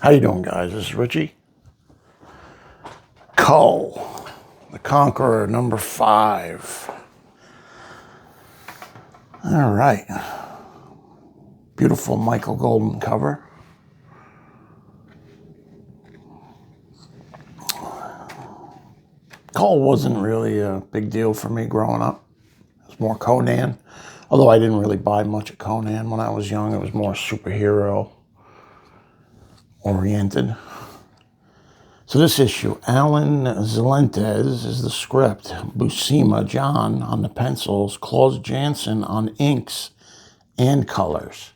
How you doing, guys? This is Richie. Kull the Conqueror, number 5. All right. Beautiful Michael Golden cover. Kull wasn't really a big deal for me growing up. It was more Conan. Although I didn't really buy much of Conan when I was young. It was more superhero oriented. So this issue, Alan Zelentez is the script, Buscema John on the pencils, Klaus Janson on inks and colors.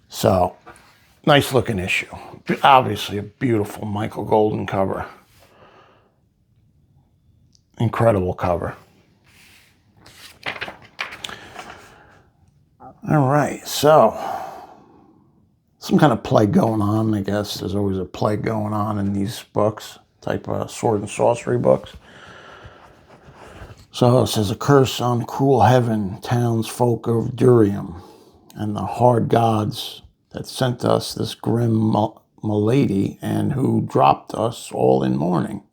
So, nice looking issue. Obviously a beautiful Michael Golden cover. Incredible cover. All right, so some kind of plague going on, I guess. There's always a plague going on in these books, type of sword and sorcery books. So it says, a curse on cruel heaven, townsfolk of Durium, and the hard gods that sent us this grim malady, and who draped us all in mourning.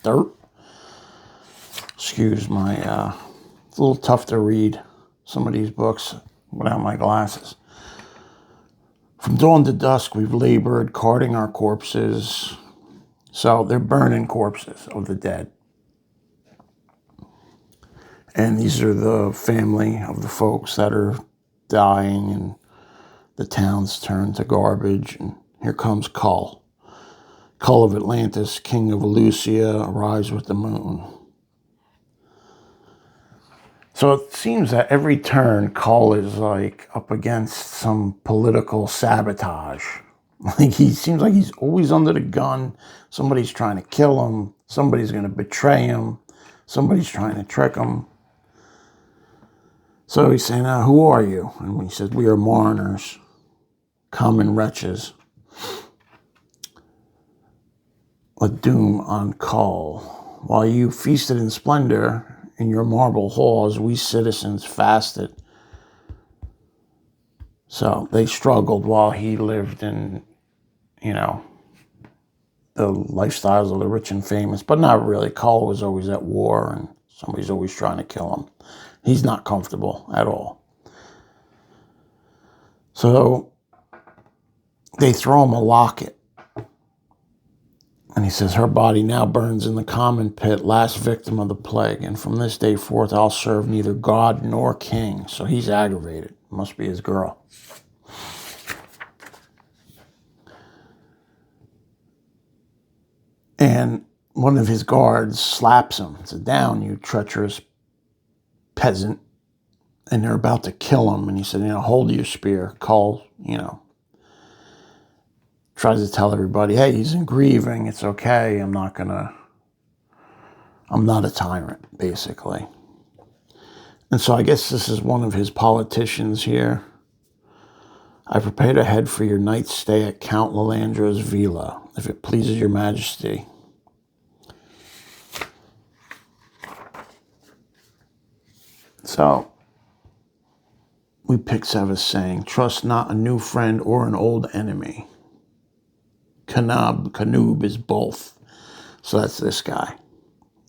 Dirt. Excuse my, it's a little tough to read some of these books without my glasses. From dawn to dusk, we've labored, carting our corpses. So they're burning corpses of the dead. And these are the family of the folks that are dying, and the town's turned to garbage. And here comes Kull. Kull of Atlantis, king of Eleusia, arrives with the moon. So it seems that every turn, Kull is like up against some political sabotage. Like he seems like he's always under the gun. Somebody's trying to kill him. Somebody's going to betray him. Somebody's trying to trick him. So he's saying, who are you? And he says, we are mourners, common wretches. A doom on Kull. While you feasted in splendor in your marble halls, we citizens fasted. So they struggled while he lived in, the lifestyles of the rich and famous, but not really. Kull was always at war, and somebody's always trying to kill him. He's not comfortable at all. So they throw him a locket. And he says, her body now burns in the common pit, last victim of the plague. And from this day forth, I'll serve neither God nor king. So he's aggravated. Must be his girl. And one of his guards slaps him. Says, down, you treacherous peasant. And they're about to kill him. And he said, hold your spear. Kull, tries to tell everybody, hey, he's in grieving. It's okay. I'm not a tyrant, basically. And so I guess this is one of his politicians here. I prepared a head for your night's stay at Count Lalandra's villa, if it pleases your majesty. So we pick Sevis saying, trust not a new friend or an old enemy. Canoob is both. So that's this guy.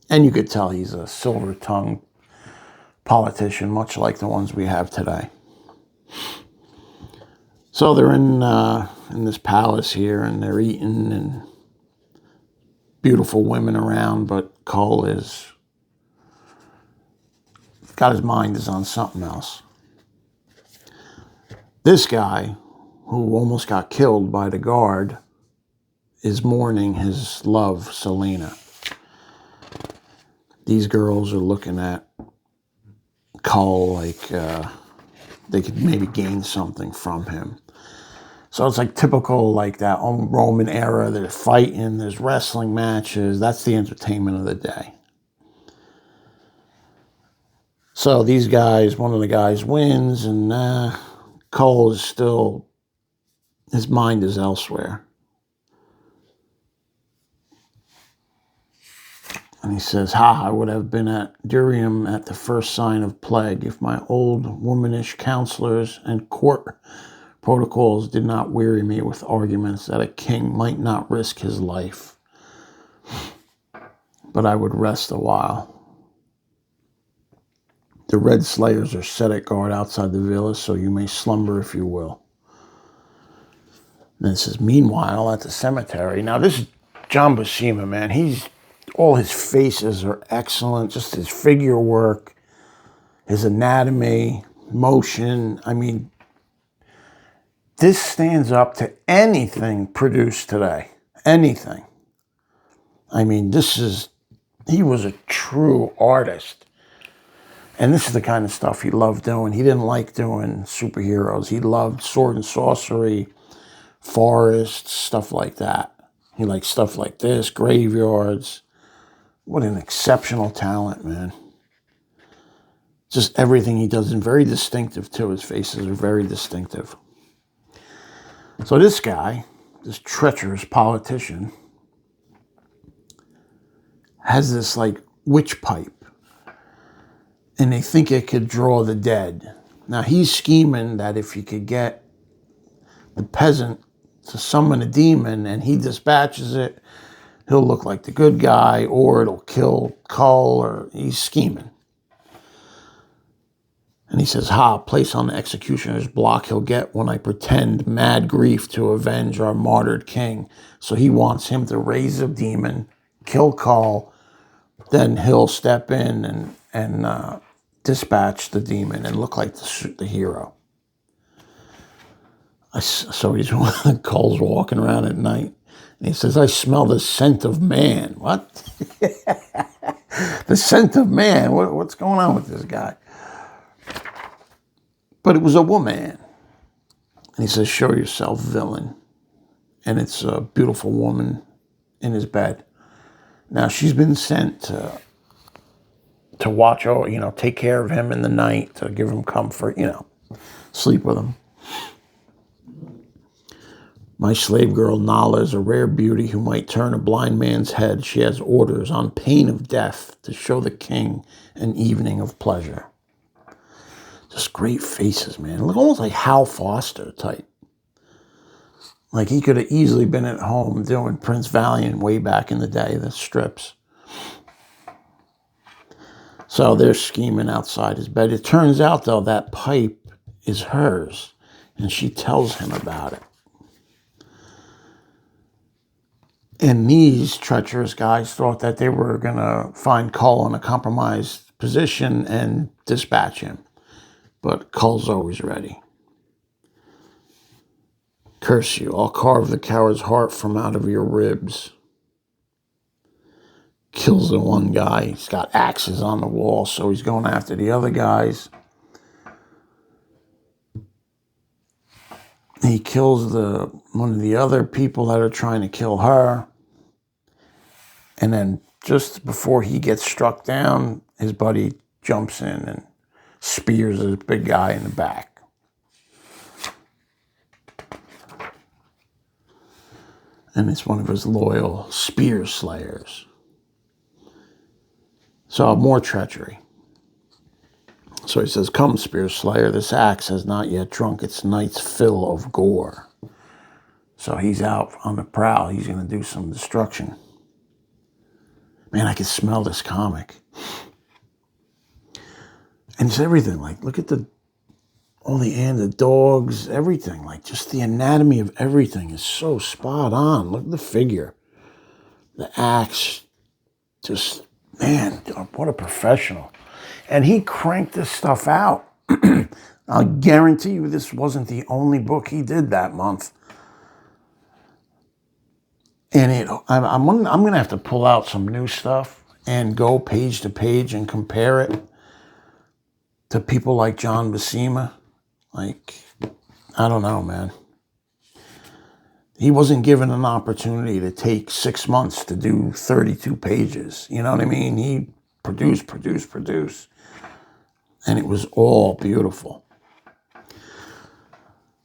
And you could tell he's a silver-tongued politician, much like the ones we have today. So they're in this palace here, and they're eating, and beautiful women around, but Kull is got his mind is on something else. This guy, who almost got killed by the guard, is mourning his love, Selena. These girls are looking at Kull like they could maybe gain something from him. So it's like typical, like that Roman era. There's fighting, there's wrestling matches. That's the entertainment of the day. So these guys, one of the guys wins, and Kull is still, his mind is elsewhere. And he says, I would have been at Durium at the first sign of plague if my old womanish counselors and court Protocols did not weary me with arguments that a king might not risk his life, but I would rest a while. The red slayers are set at guard outside the villa, so you may slumber if you will. And it says, meanwhile, at the cemetery. Now, this is John Buscema, man. All his faces are excellent. Just his figure work, his anatomy, motion. I mean, this stands up to anything produced today. Anything. I mean, he was a true artist. And this is the kind of stuff he loved doing. He didn't like doing superheroes. He loved sword and sorcery, forests, stuff like that. He liked stuff like this, graveyards. What an exceptional talent, man. Just everything he does is very distinctive, too. His faces are very distinctive. So this guy, this treacherous politician, has this, like, witch pipe. And they think it could draw the dead. Now, he's scheming that if he could get the peasant to summon a demon and he dispatches it, he'll look like the good guy, or it'll kill Kull, or he's scheming. And he says, place on the executioner's block he'll get when I pretend mad grief to avenge our martyred king. So he wants him to raise a demon, kill Kull, then he'll step in and dispatch the demon and look like the hero. So Kull's walking around at night, and he says, I smell the scent of man. What? The scent of man? What's going on with this guy? But it was a woman. And he says, show yourself, villain. And it's a beautiful woman in his bed. Now, she's been sent to watch over, take care of him in the night, to give him comfort, sleep with him. My slave girl Nala is a rare beauty who might turn a blind man's head. She has orders on pain of death to show the king an evening of pleasure. Just great faces, man. Look, almost like Hal Foster type. Like he could have easily been at home doing Prince Valiant way back in the day, the strips. So they're scheming outside his bed. It turns out, though, that pipe is hers, and she tells him about it. And these treacherous guys thought that they were going to find Kull in a compromised position and dispatch him. But Kull's always ready. Curse you, I'll carve the coward's heart from out of your ribs. Kills the one guy. He's got axes on the wall, so he's going after the other guys. He kills one of the other people that are trying to kill her. And then just before he gets struck down, his buddy jumps in and spears this big guy in the back. And it's one of his loyal spear slayers. So more treachery. So he says, come, spear slayer, this axe has not yet drunk its night's fill of gore. So he's out on the prowl. He's going to do some destruction. Man, I can smell this comic. And it's everything. Like, look at all the dogs, everything. Like, just the anatomy of everything is so spot on. Look at the figure. The axe. Just, man, what a professional. And he cranked this stuff out. I'll guarantee you this wasn't the only book he did that month. And I'm going to have to pull out some new stuff and go page to page and compare it to people like John Buscema. Like, I don't know, man. He wasn't given an opportunity to take 6 months to do 32 pages. You know what I mean? He produced. And it was all beautiful.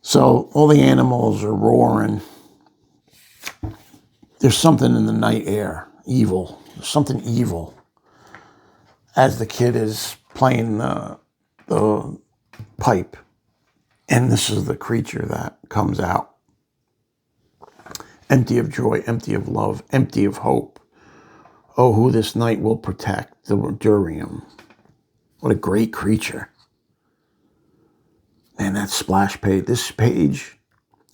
So all the animals are roaring. There's something in the night air, evil. There's something evil. As the kid is playing the pipe. And this is the creature that comes out. Empty of joy, empty of love, empty of hope. Oh, who this night will protect, the Durium. What a great creature. And that splash page, this page,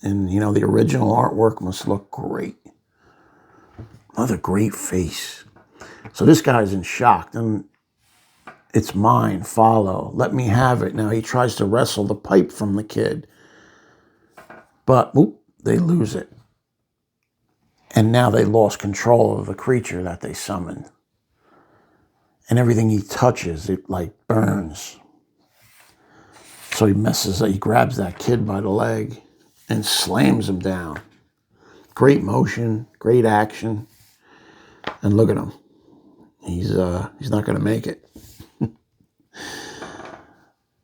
and you know, the original artwork must look great. Another great face. So this guy's in shock. And it's mine, follow, let me have it. Now he tries to wrestle the pipe from the kid. But, they lose it. And now they lost control of the creature that they summoned. And everything he touches, it like burns. So he grabs that kid by the leg and slams him down. Great motion, great action. And look at him. He's not going to make it.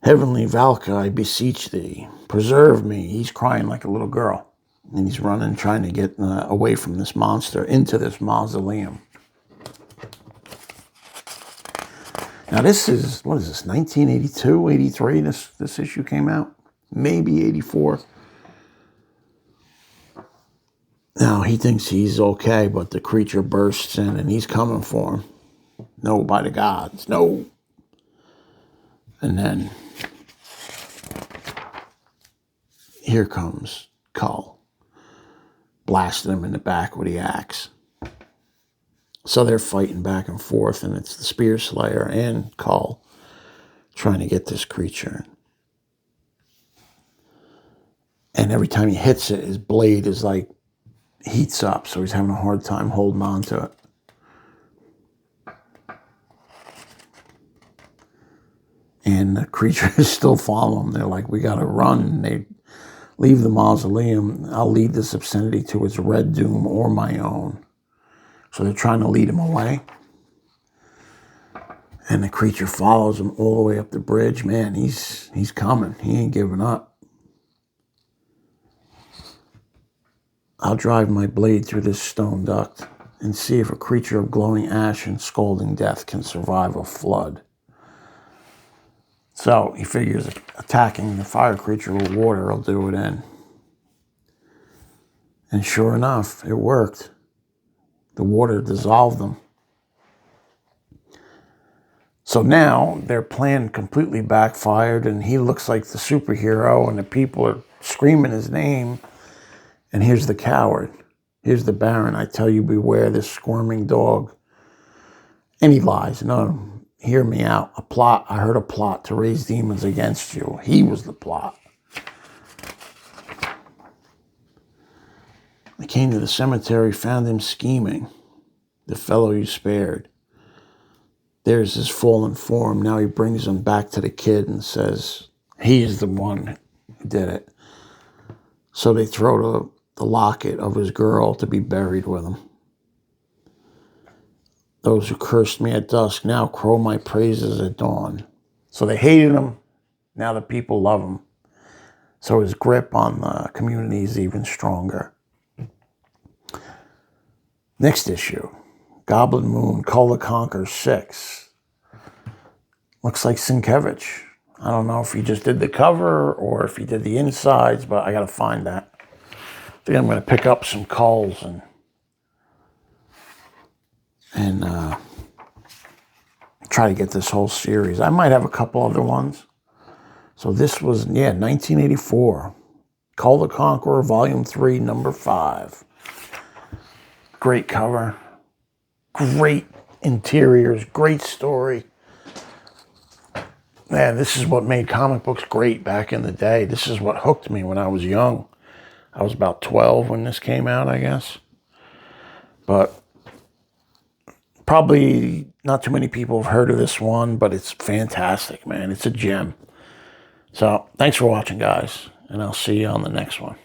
Heavenly Valka, I beseech thee, preserve me. He's crying like a little girl. And he's running, trying to get away from this monster into this mausoleum. Now this is, what is this, 1982, 83, this issue came out? Maybe 84. Now he thinks he's okay, but the creature bursts in and he's coming for him. No, by the gods, no. And then here comes Kull, blasting him in the back with the axe. So they're fighting back and forth, and it's the Spear Slayer and Kull trying to get this creature. And every time he hits it, his blade is like heats up, so he's having a hard time holding on to it. And the creature is still following him. They're like, we got to run. And they leave the mausoleum. I'll lead this obscenity to its red doom or my own. So they're trying to lead him away. And the creature follows him all the way up the bridge. Man, he's coming. He ain't giving up. I'll drive my blade through this stone duct and see if a creature of glowing ash and scalding death can survive a flood. So he figures attacking the fire creature with water will do it in. And sure enough, it worked. The water dissolved them. So now their plan completely backfired, and he looks like the superhero, and the people are screaming his name. And here's the coward. Here's the Baron. I tell you, beware this squirming dog. And he lies. No, hear me out. A plot. I heard a plot to raise demons against you. He was the plot. I came to the cemetery, found him scheming. The fellow you spared. There's his fallen form. Now he brings him back to the kid and says, he is the one who did it. So they throw the locket of his girl to be buried with him. Those who cursed me at dusk now crow my praises at dawn. So they hated him. Now the people love him. So his grip on the community is even stronger. Next issue, Goblin Moon, Kull the Conqueror 6. Looks like Sienkiewicz. I don't know if he just did the cover or if he did the insides, but I got to find that. I think I'm going to pick up some Kulls and try to get this whole series. I might have a couple other ones. So this was, 1984. Kull the Conqueror, Volume 3, Number 5. Great cover. Great interiors. Great story. Man, this is what made comic books great back in the day. This is what hooked me when I was young. I was about 12 when this came out, I guess. But probably not too many people have heard of this one, but it's fantastic, man. It's a gem. So thanks for watching, guys, and I'll see you on the next one.